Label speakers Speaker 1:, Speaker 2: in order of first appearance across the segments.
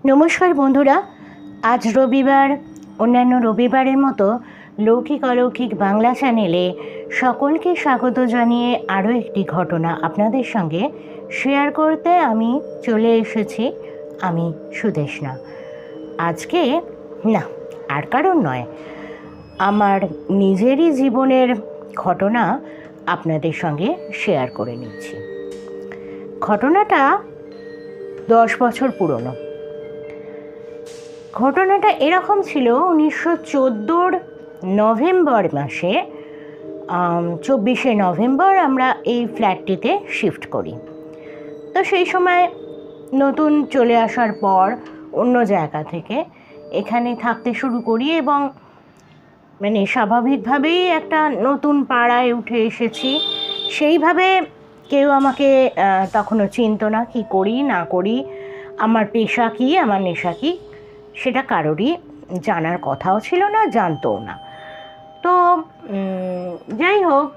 Speaker 1: নমস্কার বন্ধুরা, আজ রবিবার। অন্যান্য রবিবারের মতো লৌকিক অলৌকিক বাংলা চ্যানেলে সকলকে স্বাগত জানিয়ে আরও একটি ঘটনা আপনাদের সঙ্গে শেয়ার করতে আমি চলে এসেছি। আমি সুদেষ্ণা। আজকে না, আর কারণ নয়, আমার নিজেরই জীবনের ঘটনা আপনাদের সঙ্গে শেয়ার করে নিচ্ছি। ঘটনাটা 10 বছর পুরনো। ঘটনাটা এরকম ছিল, 1914 নভেম্বর মাসে 24শে নভেম্বর আমরা এই ফ্ল্যাটটিতে শিফট করি। তো সেই সময় নতুন চলে আসার পর অন্য জায়গা থেকে এখানে থাকতে শুরু করি এবং স্বাভাবিকভাবেই একটা নতুন পাড়ায় উঠে এসেছি। সেইভাবে কেউ আমাকে তখনও চিনত না, কি করি না করি, আমার পেশা কী, আমার নেশা কী, সেটা কারোরই জানার কথাও ছিল না, জানতও না। তো যাই হোক,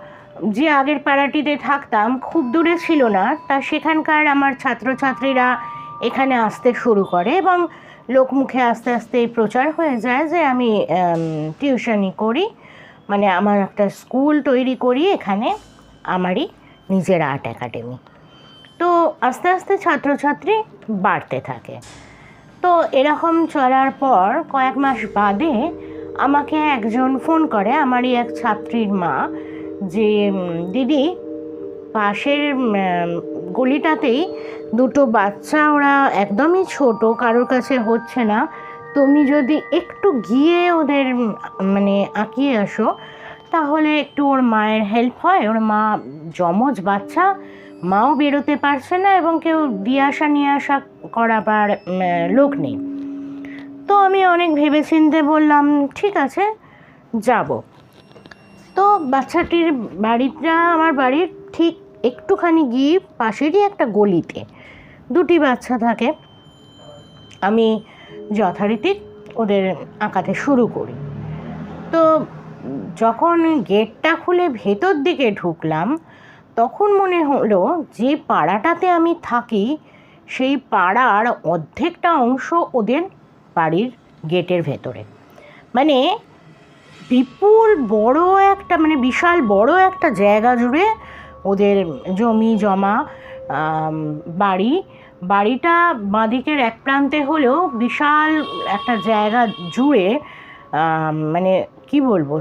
Speaker 1: যে আগের পাড়াটিতে থাকতাম খুব দূরে ছিল না, তা সেখানকার আমার ছাত্রছাত্রীরা এখানে আসতে শুরু করে এবং লোকমুখে আস্তে আস্তে প্রচার হয়ে যায় যে আমি টিউশনি করি, আমার একটা স্কুল তৈরি করি এখানে, আমারই নিজের আর্ট একাডেমি। তো আস্তে আস্তে ছাত্রছাত্রী বাড়তে থাকে। তো এরকম চলার পর কয়েক মাস বাদে আমাকে একজন ফোন করে, আমারই এক ছাত্রীর মা, যে দিদি, পাশের গলিটাতেই দুটো বাচ্চা, ওরা একদমই ছোট, কারোর কাছে হচ্ছে না, তুমি যদি একটু গিয়ে ওদের আঁকিয়ে আসো তাহলে একটু ওর মায়ের হেল্প হয়। ওর মা যমজ বাচ্চা, মাও বেরোতে পারছে না এবং কেউ দিয়ে আসা নিয়ে আসা করাবার লোক নেই। তো আমি অনেক ভেবেচিন্তে বললাম ঠিক আছে, যাব। তো বাচ্চাটির বাড়িটা আমার বাড়ির ঠিক একটুখানি গিয়ে পাশেরই একটা গলিতে দুটি বাচ্চা থাকে। আমি যথারীতি ওদের আঁকাতে শুরু করি। তো যখন গেটটা খুলে ভেতর দিকে ঢুকলাম তখন মনে হলো যে পাড়াটাতে আমি থাকি সেই পাড়ার অর্ধেকটা অংশ ওদের বাড়ির গেটের ভেতরে। বিপুল বড় একটা বিশাল বড় একটা জায়গা জুড়ে ওদের জমি জমা, বাড়িটা বাঁদিকের এক প্রান্তে হলেও বিশাল একটা জায়গা জুড়ে কি বলবো,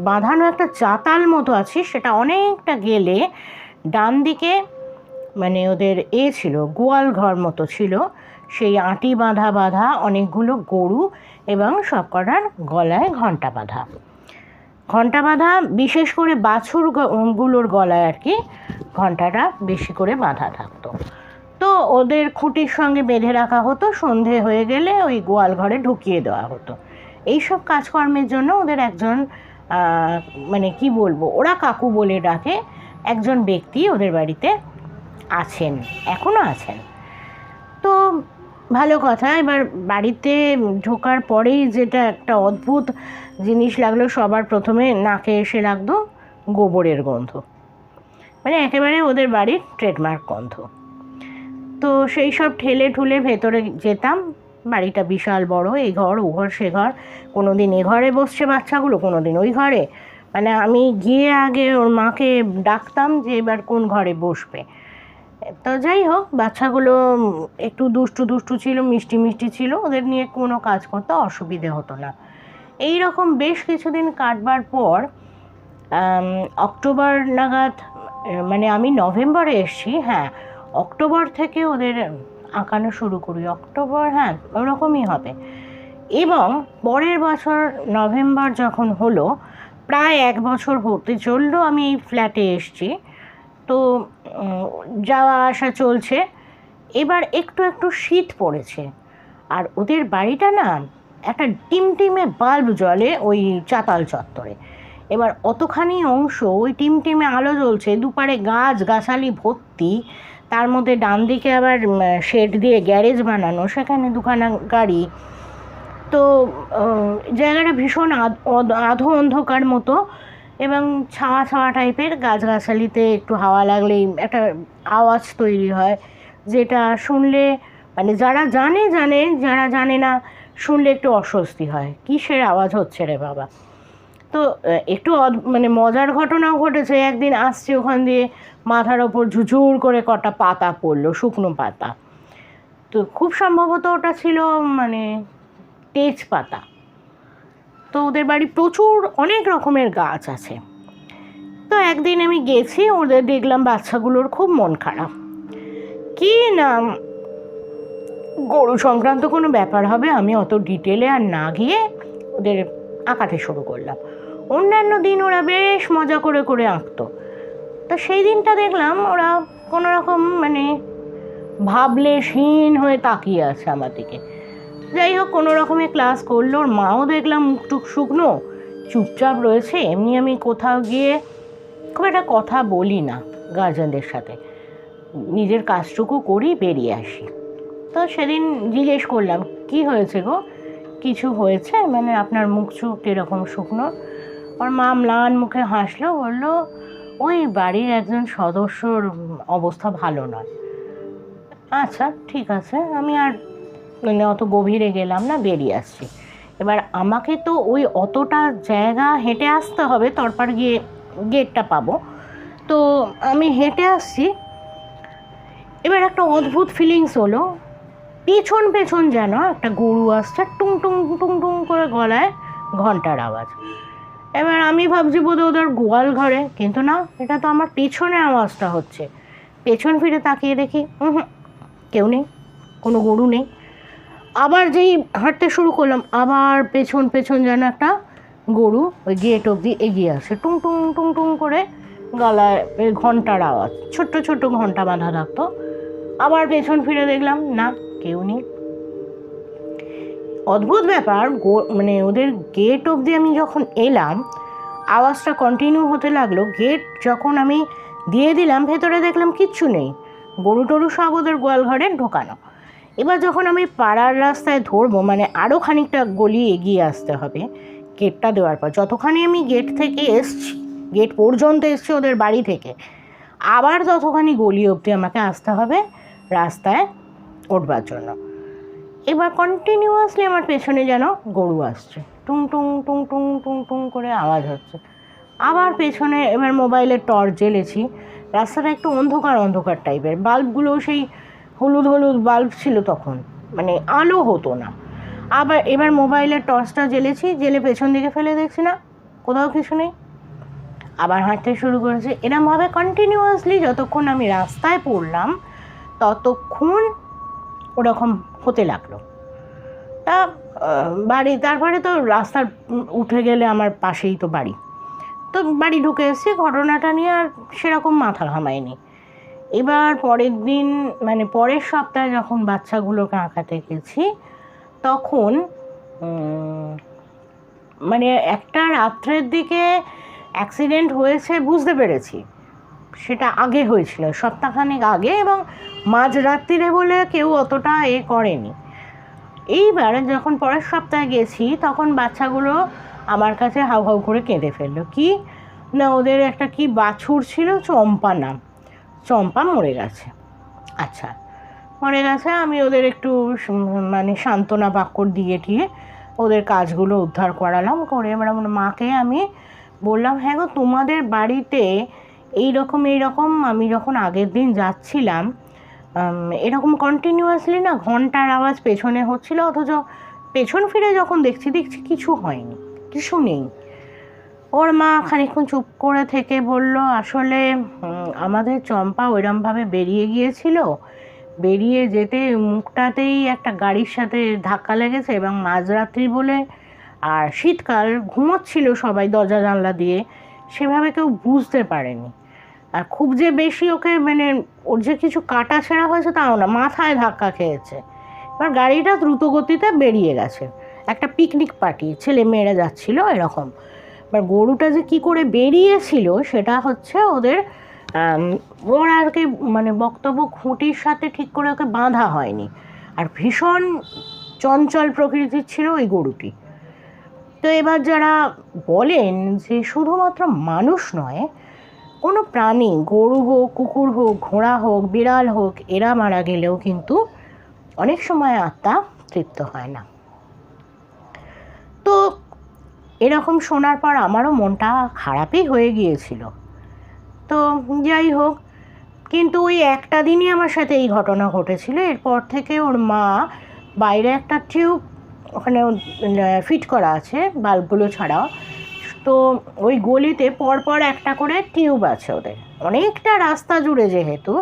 Speaker 1: বাঁধানো একটা চাতাল মতো আছে। সেটা অনেকটা গেলে ডান দিকে ওদের ছিল, গোয়াল ঘর মতো ছিল, সেই আঁটি বাঁধা অনেকগুলো গরু এবং সবকটার গলায় ঘণ্টা বাঁধা, বিশেষ করে বাছুরগুলোর গলায় আর কি ঘণ্টাটা বেশি করে বাঁধা থাকতো। তো ওদের খুঁটির সঙ্গে বেঁধে রাখা হতো, সন্ধে হয়ে গেলে ওই গোয়াল ঘরে ঢুকিয়ে দেওয়া হতো। এইসব কাজকর্মের জন্য ওদের একজন কি বলবো, ওরা কাকু বলে ডাকে, একজন ব্যক্তি ওদের বাড়িতে আছেন, এখনও আছেন। তো ভালো কথা। এবার বাড়িতে ঢোকার পরেই যেটা একটা অদ্ভুত জিনিস লাগলো, সবার প্রথমে নাকে এসে লাগতো গোবরের গন্ধ, একেবারে ওদের বাড়ির ট্রেডমার্ক গন্ধ। তো সেই সব ঠেলে ঠুলে ভেতরে যেতাম। বাড়িটা বিশাল বড়, এই ঘর ও ঘর সে ঘর, কোনো দিন এ ঘরে বসছে বাচ্চাগুলো, কোনো দিন ওই ঘরে। আমি গিয়ে আগে ওর মাকে ডাকতাম যে এবার কোন ঘরে বসবে। তো যাই হোক, বাচ্চাগুলো একটু দুষ্টু ছিল, মিষ্টি ছিল, ওদের নিয়ে কোনো কাজ করতে অসুবিধে হতো না। এই রকম বেশ কিছুদিন কাটবার পর অক্টোবর নাগাদ, আমি নভেম্বরে এসছি, হ্যাঁ অক্টোবর থেকে ওদের আঁকানো শুরু করি, অক্টোবর, হ্যাঁ ওরকমই হবে। এবং পরের বছর নভেম্বর যখন হলো, প্রায় 1 বছর হতে চললো আমি এই ফ্ল্যাটে এসছি। তো যাওয়া আসা চলছে। এবার একটু শীত পড়েছে, আর ওদের বাড়িটা না একটা টিমটিমে বাল্ব জ্বলে ওই চাতাল চত্বরে। এবার অতখানি অংশ ওই টিমটিমে আলো জ্বলছে, দুপারে গাছগাছালি ভর্তি, তার মধ্যে ডান দিকে আবার শেড দিয়ে গ্যারেজ বানানো, সেখানে দুখানা গাড়ি। তো জায়গাটা ভীষণ আধো অন্ধকার মতো এবং ছাওয়া টাইপের, গাছগাছালিতে একটু হাওয়া লাগলেই একটা আওয়াজ তৈরি হয়, যেটা শুনলে মানে যারা জানে জানে, যারা জানে না শুনলে একটু অস্বস্তি হয়, কিসের আওয়াজ হচ্ছে রে বাবা। তো একটু মানে মজার ঘটনাও ঘটেছে। একদিন আসছি ওখান দিয়ে, মাথার ওপর ঝুঝুর করে কটা পাতা পড়লো, শুকনো পাতা। তো খুব সম্ভবত ওটা ছিল মানে তেজপাতা। তো ওদের বাড়ি প্রচুর অনেক রকমের গাছ আছে। তো একদিন আমি গেছি, ওদের দেখলাম বাচ্চাগুলোর খুব মন খারাপ। কি না গরু সংক্রান্ত কোনো ব্যাপার হবে, আমি অত ডিটেলে আর না গিয়ে ওদের আঁকাতে শুরু করলাম। অন্যান্য দিন ওরা বেশ মজা করে করে আঁকতো, তো সেই দিনটা দেখলাম ওরা কোনো রকম মানে ভাবলেশহীন হয়ে তাকিয়ে আছে আমার দিকে। যাই হোক, কোনো রকমে ক্লাস করলো। ওর মাও দেখলাম মুখটুক শুকনো, চুপচাপ রয়েছে। এমনি আমি কোথাও গিয়ে খুব একটা কথা বলি না গার্জেনদের সাথে, নিজের কাজটুকু করি, বেরিয়ে আসি। তো সেদিন জিজ্ঞেস করলাম, কি হয়েছে গো, কিছু হয়েছে, মানে আপনার মুখ চুখ এরকম শুকনো? ওর মা ম্লান মুখে হাসলো, বললো ওই বাড়ির একজন সদস্যর অবস্থা ভালো নয়। আচ্ছা ঠিক আছে, আমি আর মানে অত গভীরে গেলাম না, বেরিয়ে আসছি। এবার আমাকে তো ওই অতটা জায়গা হেঁটে আসতে হবে, তারপর গিয়ে গেটটা পাবো। তো আমি হেঁটে আসছি। এবার একটা অদ্ভুত ফিলিংস হলো, পেছন পেছন যেন একটা গরু আসছে, টুং টুং টুং টুং করে গলায় ঘন্টার আওয়াজ। এবার আমি ভাবছি বোধহয় ওদের গোয়াল ঘরে, কিন্তু না, এটা তো আমার পেছনে আওয়াজটা হচ্ছে। পেছন ফিরে তাকিয়ে দেখি কেউ নেই, কোনো গরু নেই। আবার যেই হাঁটতে শুরু করলাম, আবার পেছন পেছন যেন একটা গরু ওই গেট অবধি এগিয়ে আসে, টুং টুং টুং টুং করে গলায় ঘন্টার আওয়াজ, ছোট্ট ছোট্ট ঘন্টা বাঁধা থাকতো। আবার পেছন ফিরে দেখলাম না, কেউ নেই। অদ্ভুত ব্যাপার, মানে ওদের গেট অবধি আমি যখন এলাম, আওয়াজটা কন্টিনিউ হতে লাগলো। গেট যখন আমি দিয়ে দিলাম, ভেতরে দেখলাম কিচ্ছু নেই, গরু টরু সব ওদের গোয়াল ঘরে ঢোকানো। এবার যখন আমি পাড়ার রাস্তায় ধরবো, মানে আরও খানিকটা গলি এগিয়ে আসতে হবে গেটটা দেওয়ার পর, যতখানি আমি গেট থেকে এসছি, গেট পর্যন্ত এসছি ওদের বাড়ি থেকে, আবার ততখানি গলি অবধি আমাকে আসতে হবে রাস্তায় উঠবার জন্য। এবার কন্টিনিউয়াসলি আমার পেছনে যেন গরু আসছে, টুং টুং টুং টুং টুং টুং করে আওয়াজ হচ্ছে। আবার পেছনে এবার মোবাইলের টর্চ জ্বেলেছি, রাস্তাটা একটু অন্ধকার অন্ধকার টাইপের, বাল্বগুলোও সেই হলুদ হলুদ বাল্ব ছিল তখন, মানে আলো হতো না। আবার এবার মোবাইলের টর্চটা জ্বেলেছি, জেলে পেছন দিকে ফেলে দেখছি না, কোথাও কিছু নেই। আবার হাঁটতে শুরু করেছি। এরমভাবে কন্টিনিউয়াসলি যতক্ষণ আমি রাস্তায় পড়লাম ততক্ষণ ওরকম হতে লাগলো। তা বাড়ি, তারপরে তো রাস্তার উঠে গেলে আমার পাশেই তো বাড়ি, তো বাড়ি ঢুকে এসেছি, ঘটনাটা নিয়ে আর সেরকম মাথা ঘামায়নি। এবার পরের দিন মানে পরের সপ্তাহে যখন বাচ্চাগুলোকে আঁকাতে গেছি, তখন মানে একটা রাত্রের দিকে অ্যাক্সিডেন্ট হয়েছে বুঝতে পেরেছি। সেটা আগে হয়েছিল, সপ্তাহখানেক আগে, এবং মাঝরাত্রিরে বলে কেউ অতটা করেনি। এইবার যখন পরের সপ্তাহে গেছি, তখন বাচ্চাগুলো আমার কাছে হাউ হাউ করে কেঁদে ফেললো। কি না, ওদের একটা কি বাছুর ছিল, চম্পা নাম, চম্পা মরে গেছে। আচ্ছা, মরে গেছে। আমি ওদের একটু মানে সান্ত্বনা বাক্য দিয়ে টিয়ে ওদের কাজগুলো উদ্ধার করালাম। করে এবার আমার মাকে আমি বললাম, হ্যাঁ গো, তোমাদের বাড়িতে এইরকম আমি যখন আগের দিন যাচ্ছিলাম এরকম কন্টিনিউয়াসলি না ঘন্টার আওয়াজ পেছনে হচ্ছিল, অথচ পেছন ফিরে যখন দেখছি কিছু হয়নি, কিছু নেই। ওর মা খানিকক্ষণ চুপ করে থেকে বলল, আসলে আমাদের চম্পা ওইরমভাবে বেরিয়ে গিয়েছিল, বেরিয়ে যেতে মুখটাতেই একটা গাড়ির সাথে ধাক্কা লেগেছে, এবং মাঝরাত্রি বলে আর শীতকাল, ঘুমোচ্ছিল সবাই দরজা জানলা দিয়ে, সেভাবে কেউ বুঝতে পারেনি। আর খুব যে বেশি ওকে মানে ওর যে কিছু কাটা ছেঁড়া হয়েছে তাও না, মাথায় ধাক্কা খেয়েছে। এবার গাড়িটা দ্রুত গতিতে বেরিয়ে গেছে, একটা পিকনিক পার্টি, ছেলে মেয়েরা যাচ্ছিল এরকম। এবার গরুটা যে কী করে বেরিয়েছিল সেটা হচ্ছে ওদের ওর আর কি মানে বক্তব্য খুঁটির সাথে ঠিক করে ওকে বাঁধা হয়নি, আর ভীষণ চঞ্চল প্রকৃতির ছিল ওই গরুটি। তো এবার যারা বলেন যে শুধুমাত্র মানুষ নয়, কোনো প্রাণী, গরু হোক, কুকুর হোক, ঘোড়া হোক, বিড়াল হোক, এরা মারা গেলেও কিন্তু অনেক সময় আত্মা তৃপ্ত হয় না। তো এরকম শোনার পর আমারও মনটা খারাপই হয়ে গিয়েছিল। তো যাই হোক, কিন্তু ওই একটা দিনই আমার সাথে এই ঘটনা ঘটেছিল। এরপর থেকে ওর মা বাইরে একটা টিউব ওখানে ফিট করা আছে বাল্বগুলো ছাড়াও, তো ওই গলিতে পরপর একটা করে টিউব আছে ওদের, অনেকটা রাস্তা জুড়ে যেহেতু,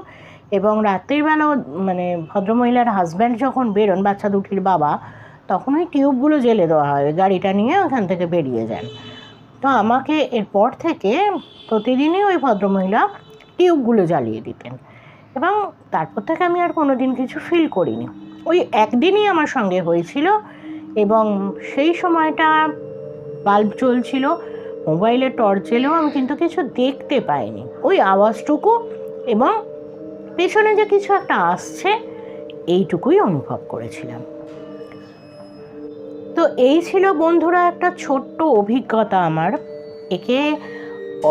Speaker 1: এবং রাত্রিবেলাও মানে ভদ্রমহিলার হাজব্যান্ড যখন বেরোন, বাচ্চা দুটির বাবা, তখন ওই টিউবগুলো জ্বেলে দেওয়া হয়, গাড়িটা নিয়ে ওখান থেকে বেরিয়ে যান। তো আমাকে এরপর থেকে প্রতিদিনই ওই ভদ্রমহিলা টিউবগুলো জ্বালিয়ে দিতেন, এবং তারপর থেকে আমি আর কোনো দিন কিছু ফিল করিনি। ওই একদিনই আমার সঙ্গে হয়েছিল, এবং সেই সময়টা বাল্ব চলছিল, মোবাইলে টর্চ জ্বেলেও আমি কিন্তু কিছু দেখতে পাইনি, ওই আওয়াজটুকু এবং পেছনে যে কিছু একটা আসছে এইটুকুই অনুভব করেছিলাম। তো এই ছিল বন্ধুরা একটা ছোট্ট অভিজ্ঞতা আমার। একে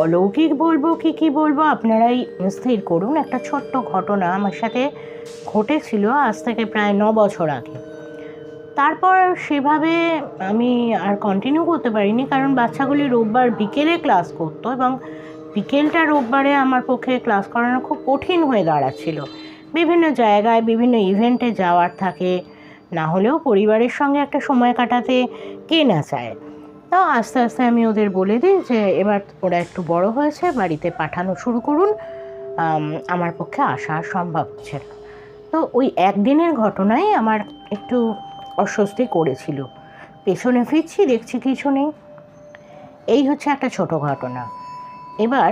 Speaker 1: অলৌকিক বলবো কি বলবো আপনারাই স্থির করুন। একটা ছোট্ট ঘটনা আমার সাথে ঘটেছিল আজ থেকে প্রায় 9 বছর আগে। তারপর সেভাবে আমি আর কন্টিনিউ করতে পারিনি, কারণ বাচ্চাগুলি রোববার বিকেলে ক্লাস করতো, এবং বিকেলটা রোববারে আমার পক্ষে ক্লাস করানো খুব কঠিন হয়ে দাঁড়াচ্ছিল। বিভিন্ন জায়গায় বিভিন্ন ইভেন্টে যাওয়ার থাকে, না হলেও পরিবারের সঙ্গে একটা সময় কাটাতে কে না চায়। তাও আস্তে আস্তে আমি ওদের বলে দিই যে এবার ওরা একটু বড় হয়েছে, বাড়িতে পাঠানো শুরু করুন, আমার পক্ষে আসা সম্ভব হচ্ছে না। তো ওই একদিনের ঘটনাই আমার একটু অস্বস্তি করেছিল। পেছনে ফিরছি, দেখছি কিছু নেই। এই হচ্ছে একটা ছোট ঘটনা। এবার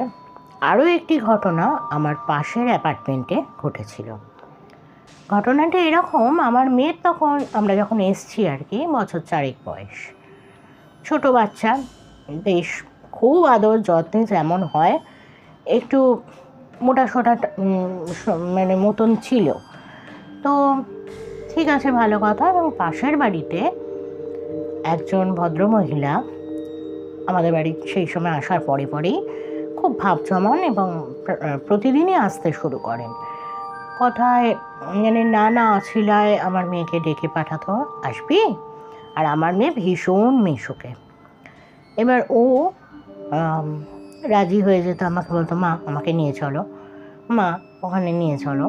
Speaker 1: আরও একটি ঘটনা আমার পাশের অ্যাপার্টমেন্টে ঘটেছিল। ঘটনাটা এরকম, আমার মেয়ের তখন, আমরা যখন এসছি আর কি, বছর 4 বয়স, ছোট বাচ্চা, বেশ খুব আদর যত্নে যেমন হয়, একটু মোটাসোটা মানে মতন ছিল। তো ঠিক আছে, ভালো কথা। এবং পাশের বাড়িতে একজন ভদ্রমহিলা আমাদের বাড়ি সেই সময় আসার পরেই খুব ভাব জমান এবং প্রতিদিনই আসতে শুরু করেন। কথায় মানে নানা অছিলায় আমার মেয়েকে ডেকে পাঠাতো, আসবি? আর আমার মেয়ে ভীষণ মিশুকে। এবার ও রাজি হয়ে যেত, আমাকে বলতো, মা আমাকে নিয়ে চলো, মা ওখানে নিয়ে চলো।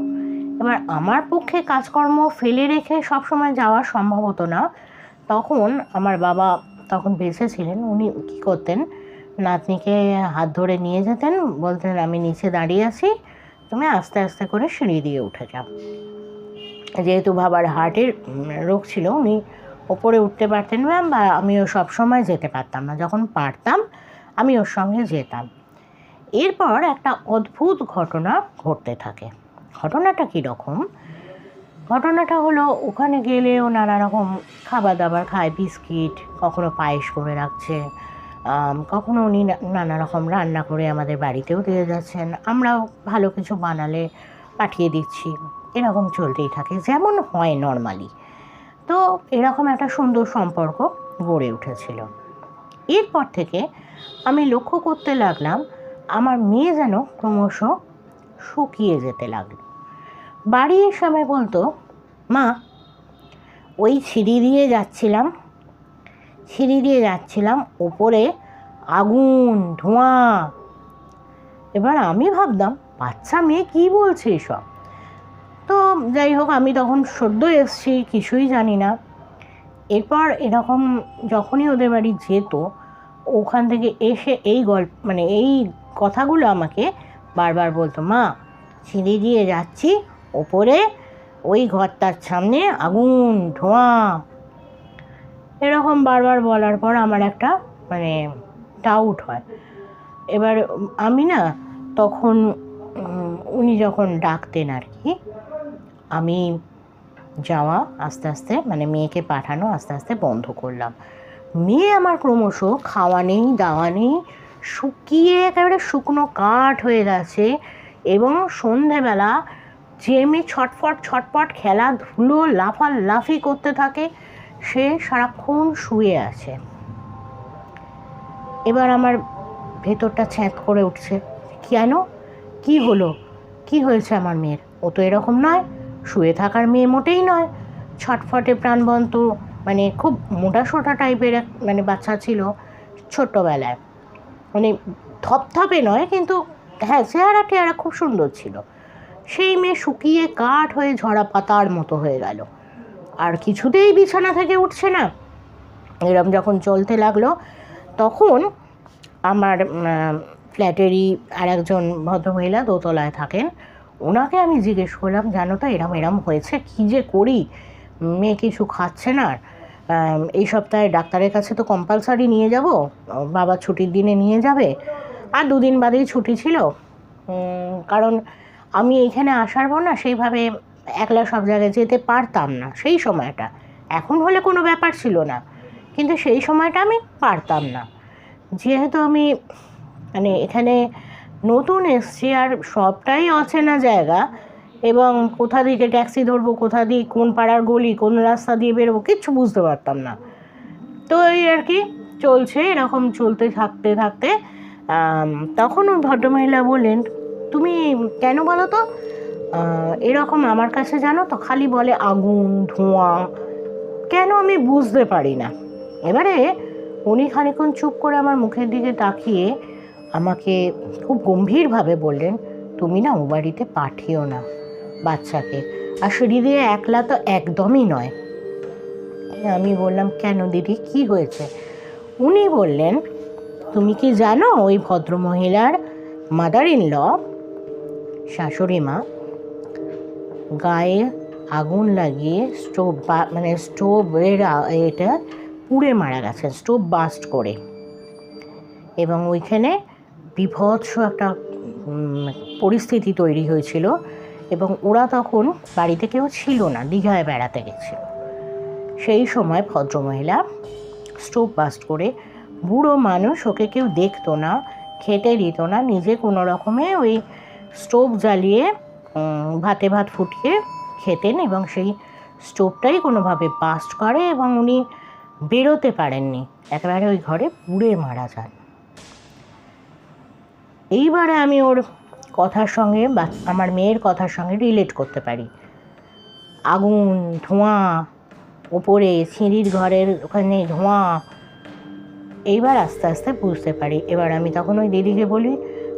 Speaker 1: এবার আমার পক্ষে কাজকর্ম ফেলে রেখে সবসময় যাওয়া সম্ভব হতো না। তখন আমার বাবা তখন বেঁচে ছিলেন, উনি কী করতেন, নাতনিকে হাত ধরে নিয়ে যেতেন, বলতেন আমি নিচে দাঁড়িয়ে আছি, তুমি আস্তে আস্তে করে সিঁড়ি দিয়ে উঠে যাও। যেহেতু বাবার হার্টের রোগ ছিল, উনি ওপরে উঠতে পারতেন না, বা আমিও সবসময় যেতে পারতাম না, যখন পারতাম আমি ওর সঙ্গে যেতাম। এরপর একটা অদ্ভুত ঘটনা ঘটতে থাকে। ঘটনাটা কীরকম? ঘটনাটা হলো, ওখানে গেলেও নানা রকম খাবার দাবার খায়, বিস্কিট, কখনো পায়েস করে রাখছে, কখনো উনি নানা রকম রান্না করে আমাদের বাড়িতেও দিয়ে যাচ্ছেন, আমরাও ভালো কিছু বানালে পাঠিয়ে দিচ্ছি, এরকম চলতেই থাকে যেমন হয় নর্মালি। তো এরকম একটা সুন্দর সম্পর্ক গড়ে উঠেছিল। এরপর থেকে আমি লক্ষ্য করতে লাগলাম আমার মেয়ে যেন ক্রমশ শুকিয়ে যেতে লাগলো। বাড়ি এসে আমি বলতো, মা ওই সিঁড়ি দিয়ে যাচ্ছিলাম ওপরে আগুন ধোঁয়া। এবার আমি ভাবলাম বাচ্চা মেয়ে কী বলছে এসব। তো যাই হোক, আমি তখন সদ্য এসেছি, কিছুই জানি না। এরপর এরকম যখনই ওদের বাড়ি যেত, ওখান থেকে এসে এই মানে এই কথাগুলো আমাকে বারবার বলতো, মা সিঁড়ি দিয়ে যাচ্ছি ওপরে, ওই ঘরটার সামনে আগুন ধোঁয়া। এরকম বারবার বলার পর আমার একটা মানে ডাউট হয়। এবার আমি না তখন উনি যখন ডাকতেন আর কি, আমি যাওয়া আস্তে আস্তে মানে মেয়েকে পাঠানো আস্তে আস্তে বন্ধ করলাম। মেয়ে আমার ক্রমশ খাওয়া নেই, দাওয়া নেই, শুকিয়ে একেবারে শুকনো কাঠ হয়ে গেছে। এবং সন্ধেবেলা যে মেয়ে ছটফট খেলাধুলো লাফালাফি করতে থাকে, সে সারাক্ষণ শুয়ে আছে। এবার আমার ভেতরটা ছ্যাঁত করে উঠছে, কেন, কি হলো, কি হয়েছে আমার মেয়ের? ও তো এরকম নয়, শুয়ে থাকার মেয়ে মোটেই নয়। ছটফটে প্রাণবন্ত, মানে খুব মোটাসোটা টাইপের মানে বাচ্চা ছিল ছোট্টবেলায়, মানে ধপধপে নয় কিন্তু হ্যাঁ চেহারা টেহারা খুব সুন্দর ছিল। সেই মেয়ে শুকিয়ে কাঠ হয়ে ঝরা পাতার মতো হয়ে গেল, আর কিছুতেই বিছানা থেকে উঠছে না। এরম যখন চলতে লাগলো তখন আমার ফ্ল্যাটেরই আর একজন ভদ্রমহিলা দোতলায় থাকেন, ওনাকে আমি জিজ্ঞেস করলাম, জানো তো এরম এরম হয়েছে, কী যে করি, মেয়ে কিছু খাচ্ছে না, এই সপ্তাহে ডাক্তারের কাছে তো কম্পালসারি নিয়ে যাব, বাবা ছুটির দিনে নিয়ে যাবে, আর 2 দিন বাদেই ছুটি ছিল, কারণ আমি এইখানে আসার পর না সেইভাবে একলা সব জায়গায় যেতে পারতাম না সেই সময়টা। এখন হলে কোনো ব্যাপার ছিল না, কিন্তু সেই সময়টা আমি পারতাম না, যেহেতু আমি মানে এখানে নতুন এসছি আর সবটাই অচেনা জায়গা, এবং কোথা দিকে ট্যাক্সি ধরবো, কোথা দিয়ে কোন পাড়ার গলি, কোন রাস্তা দিয়ে বেরোবো কিচ্ছু বুঝতে পারতাম না। তো এই আর কি চলছে, এরকম চলতে থাকতে থাকতে তখন ওই ভদ্রমহিলা বললেন, তুমি কেন বলো তো এরকম আমার কাছে জানো তো খালি বলে আগুন ধোঁয়া, কেন আমি বুঝতে পারি না। এবারে উনি খানিকক্ষণ চুপ করে আমার মুখের দিকে তাকিয়ে আমাকে খুব গম্ভীরভাবে বললেন, তুমি না ও বাড়িতে পাঠিও না বাচ্চাকে, আর সিঁড়ি দিয়ে একলা তো একদমই নয়। আমি বললাম, কেন দিদি, কি হয়েছে? উনি বললেন, তুমি কি জানো ওই ভদ্রমহিলার মাদার ইন ল, শাশুড়ি মা, গায়ে আগুন লাগিয়ে স্টোভের এটা পুড়ে মারা গেছেন, স্টোভ বাস্ট করে, এবং ওইখানে বিভৎস একটা পরিস্থিতি তৈরি হয়েছিল, এবং ওরা তখন বাড়িতে কেউ ছিল না, দীঘায় বেড়াতে গেছিল। সেই সময় ভদ্রমহিলা স্টোভ বাস্ট করে, বুড়ো মানুষ, ওকে কেউ দেখতো না, খেতে দিত না, নিজে কোনো রকমে ওই স্টোভ জ্বালিয়ে ভাতে ভাত ফুটিয়ে খেতেন, এবং সেই স্টোভটাই কোনোভাবে বাস্ট করে এবং উনি বেরোতে পারেননি, একেবারে ওই ঘরে পুড়ে মারা যান। এইবারে আমি ওর কথার সঙ্গে বা আমার মেয়ের কথার সঙ্গে রিলেট করতে পারি। আগুন ধোঁয়া, ওপরে সিঁড়ির ঘরের ওখানে ধোঁয়া, এইবার আস্তে আস্তে বুঝতে পারি। এবার আমি তখন ওই দিদিকে বলি,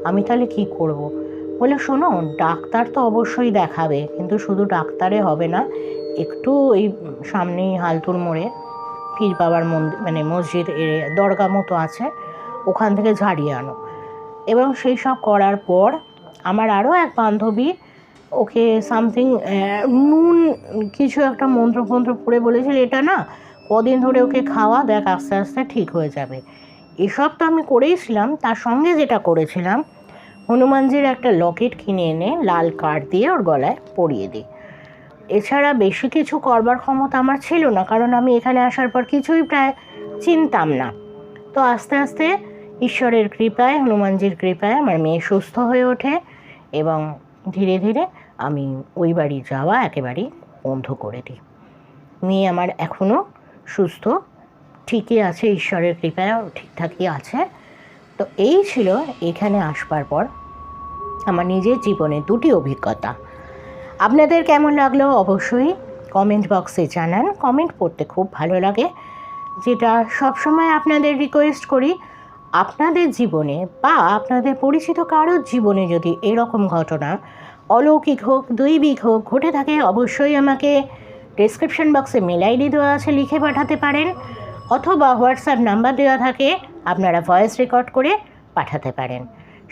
Speaker 1: আমি তাহলে কী করব? বলে, শোনো, ডাক্তার তো অবশ্যই দেখাবে, কিন্তু শুধু ডাক্তারে হবে না, একটু ওই সামনেই হালতুর মোড়ে পীর বাবার মন্দির, মানে মসজিদ দরগা মতো আছে, ওখান থেকে ঝাড়িয়ে আনো। এবং সেই সব করার পর আমার আরও এক বান্ধবী ওকে সামথিং নুন কিছু একটা মন্ত্র পড়ে বলেছিল, এটা না কদিন ধরে ওকে খাওয়া, দেখ আস্তে আস্তে ঠিক হয়ে যাবে। এসব তো আমি করেইছিলাম, তার সঙ্গে যেটা করেছিলাম, হনুমানজির একটা লকেট কিনে এনে লাল কাঠ দিয়ে ওর গলায় পরিয়ে দিই। এছাড়া বেশি কিছু করবার ক্ষমতা আমার ছিল না, কারণ আমি এখানে আসার পর কিছুই প্রায় চিনতাম না। তো আস্তে আস্তে ঈশ্বরের কৃপায়, হনুমানজির কৃপায় আমার মেয়ে সুস্থ হয়ে ওঠে, এবং ধীরে ধীরে আমি ওই বাড়ি যাওয়া একেবারেই বন্ধ করে দিই। মেয়ে আমার এখনও সুস্থ, ঠিকই আছে, ঈশ্বরের কৃপায় ঠিকঠাকই আছে। তো এই ছিল এখানে আসবার পর আমার নিজের জীবনে 2টি অভিজ্ঞতা। আপনাদের কেমন লাগলো অবশ্যই কমেন্ট বক্সে জানান। কমেন্ট পড়তে খুব ভালো লাগে, যেটা সবসময় আপনাদের রিকোয়েস্ট করি, আপনাদের জীবনে বা আপনাদের পরিচিত কারোর জীবনে যদি এরকম ঘটনা অলৌকিক হোক, দৈবিক হোক ঘটে থাকে, অবশ্যই আমাকে ডেসক্রিপশন বক্সে মেল আইডি দেওয়া আছে, লিখে পাঠাতে পারেন, অথবা হোয়াটসঅ্যাপ নাম্বার দেওয়া থাকে, আপনারা ভয়েস রেকর্ড করে পাঠাতে পারেন।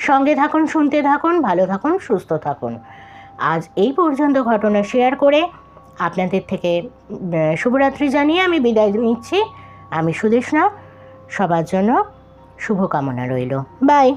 Speaker 1: সঙ্গে থাকুন, শুনতে থাকুন, ভালো থাকুন, সুস্থ থাকুন। আজ এই পর্যন্ত ঘটনা শেয়ার করে আপনাদের থেকে শুভরাত্রি জানিয়ে আমি বিদায় নিচ্ছি। আমি সুদেষ্ণা, সবার জন্য শুভকামনা রইল। বাই।